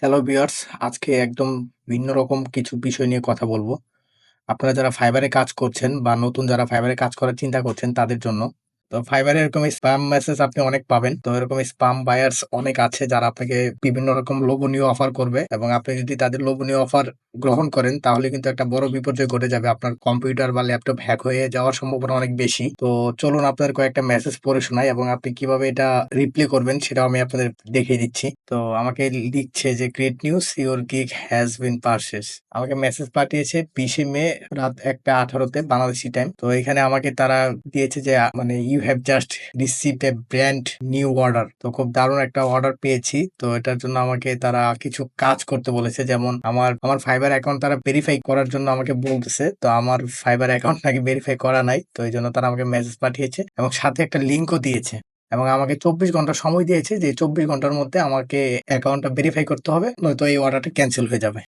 Hello viewers, আজকে একদম ভিন্ন রকম কিছু বিষয় নিয়ে কথা বলব। আপনারা যারা ফাইবারে কাজ করছেন বা নতুন যারা ফাইবারে কাজ করার চিন্তা করছেন তাদের জন্য। তো ফাইবারে এরকম স্প্যাম মেসেজ আপনি অনেক পাবেন। তো এরকম স্পাম বায়ার্স অনেক আছে যারা আপনাকে বিভিন্ন রকম লোভনীয় অফার করবে এবং আপনি যদি তাদের লোভনীয় অফার গ্রহণ করেন তাহলে কিন্তু একটা বড় বিপর্যয় ঘটে যাবে। আপনার কম্পিউটার বা ল্যাপটপ হ্যাক হয়ে যাওয়ার সম্ভাবনা অনেক বেশি। তো চলুন আপনাদের কয়েকটা মেসেজ পড়ে শোনাই এবং আপনি কিভাবে এটা রিপ্লে করবেন সেটাও আমি আপনাদের দেখিয়ে দিচ্ছি। তো আমাকে লিখছে যে great news your gig has been purchase. আমাকে মেসেজ পাঠিয়েছে 20 মে রাত 1:18 তে বাংলাদেশি টাইম। তো এখানে আমাকে তারা দিয়েছে যে মানে you have just received a brand new order. তো খুব দারুণ একটা অর্ডার পেয়েছি। তো এটার জন্য আমাকে তারা কিছু কাজ করতে বলেছে। যেমন আমার ফাইবার অ্যাকাউন্ট তারা ভেরিফাই করার জন্য আমাকে বলতেছে। তো আমার ফাইবার অ্যাকাউন্ট নাকি ভেরিফাই করা নাই। তো এইজন্য তারা আমাকে মেসেজ পাঠিয়েছে এবং সাথে একটা লিংকও দিয়েছে। এবং আমাকে 24 ঘন্টা সময় দিয়েছে যে 24 ঘন্টার মধ্যে আমাকে অ্যাকাউন্টটা ভেরিফাই করতে হবে, নয়তো এই অর্ডারটা ক্যানসেল হয়ে যাবে।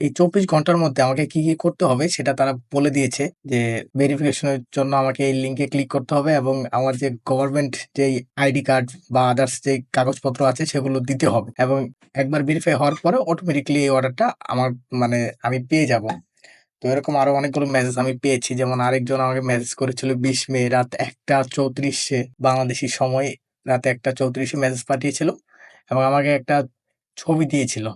এই 24 ঘন্টার মধ্যে আমাকে কি করতে হবে সেটা তারা বলে দিয়েছে যে ভেরিফিকেশনের জন্য আমাকে এই লিংকে ক্লিক করতে হবে এবং আমার যে গভর্নমেন্ট যেই আইডি কার্ড বা আদার্স যে কাগজপত্র আছে সেগুলো দিতে হবে এবং একবার ভেরিফাই হওয়ার পরে অটোমেটিক্যালি এই অর্ডারটা আমার মানে আমি পেয়ে যাব। তো এরকম আরো অনেকগুলো মেসেজ আমি পেয়েছি। যেমন আরেকজন আমাকে মেসেজ করেছিল 20 মে রাত 1:34 বাংলাদেশি সময় রাত 1:34 মেসেজ পাঠিয়েছিল এবং আমাকে একটা ছবি দিয়েছিল।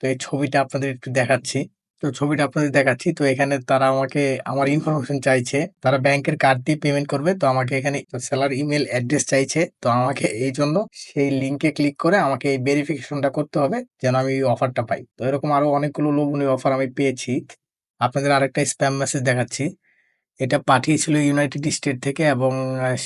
তো এই ছবিটা আপনাদের একটু দেখাচ্ছি। তো ছবিটা আপনাদের দেখাচ্ছি। তো এখানে তারা আমাকে আমার ইনফরমেশন চাইছে। তারা ব্যাংকের কার্ড দিয়ে পেমেন্ট করবে। তো আমাকে এখানে সেলার ইমেইল অ্যাড্রেস চাইছে। তো আমাকে এইজন্য সেই লিংকে ক্লিক করে আমাকে এই ভেরিফিকেশনটা করতে হবে যেন আমি এই অফারটা পাই। তো এরকম আরো অনেকগুলো লোভনীয় অফার আমি পেয়েছি। আপনাদের আরেকটা স্প্যাম মেসেজ দেখাচ্ছি। এটা পাঠিয়েছিল ইউনাইটেড স্টেট থেকে এবং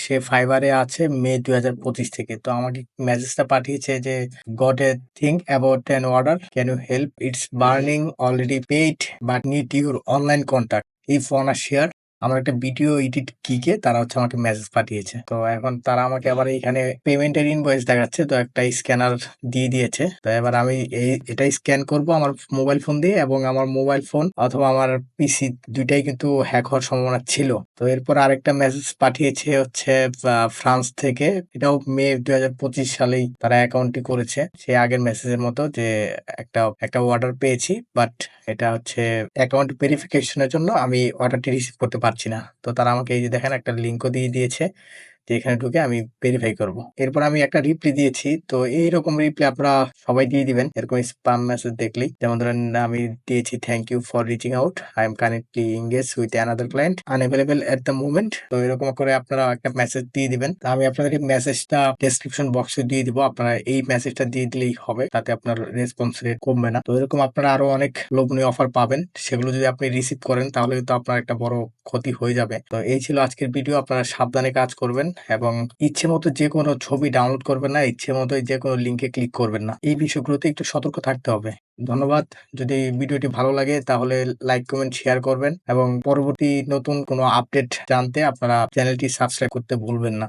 সে ফাইবারে আছে মে 2025 থেকে। তো আমাকে মেসেজটা পাঠিয়েছে যে got a think about an order, can you help, it's burning, already paid but need your online contact if wanna share. আমার একটা ভিডিও এডিট গিগে তারা আমাকে মেসেজ পাঠিয়েছে। তো এখন তারা আমাকে আবার এখানে পেমেন্টের ইনভয়েস দেখাচ্ছে। তো একটা স্ক্যানার দিয়ে দিয়েছে। তো এবার আমি এটাই স্ক্যান করব আমার মোবাইল ফোন দিয়ে এবং আমার মোবাইল ফোন অথবা আমার পিসি দুইটাই কিন্তু হ্যাক হওয়ার সম্ভাবনা ছিল। তো এরপর আরেকটা মেসেজ পাঠিয়েছে ফ্রান্স থেকে। এটাও মে 2025 সালেই তারা অ্যাকাউন্টটি করেছে। সেই আগের মেসেজের মতো যে একটা অর্ডার পেয়েছি বাট এটা অ্যাকাউন্ট ভেরিফিকেশনের জন্য আমি অর্ডারটি রিসিভ করতে পারছি না। তো তারা আমাকে এই যে দেখেন একটা লিংকও দিয়ে দিয়েছে যে এখানে ঢুকে আমি ভেরিফাই করব। এরপর আমি একটা রিপ্লাই দিয়েছি। তো এইরকম রিপ্লাই আপনারা সবাই দিয়ে দিবেন এরকম স্পাম মেসেজ দেখলেই। যেমন ধরেন আমি দিয়েছি thank you for reaching out, I am currently engage with another client unavailable at the moment. তো এরকম করে আপনারা একটা মেসেজ দিয়ে দিবেন। তো আমি আপনাদের এই মেসেজটা ডেসক্রিপশন বক্সে দিয়ে দিব। আপনারা এই মেসেজটা দিয়ে দিলেই হবে, তাতে আপনার রেসপন্স রেট কমবে না। তো এরকম আপনারা আরো অনেক লোভনীয় অফার পাবেন। সেগুলো যদি আপনি রিসিভ করেন তাহলে কিন্তু আপনার একটা বড় ক্ষতি হয়ে যাবে। তো এই ছিল আজকের ভিডিও। আপনারা সাবধানে কাজ করবেন এবং ইচ্ছে মতো যে কোনো ছবি ডাউনলোড করবেন না, ইচ্ছে মতো যে কোনো লিংকে ক্লিক করবেন না। এই বিষয়গুলোতে একটু সতর্ক থাকতে হবে। ধন্যবাদ। যদি ভিডিওটি ভালো লাগে তাহলে লাইক, কমেন্ট, শেয়ার করবেন এবং পরবর্তী নতুন কোনো আপডেট জানতে আপনারা চ্যানেলটি সাবস্ক্রাইব করতে ভুলবেন না।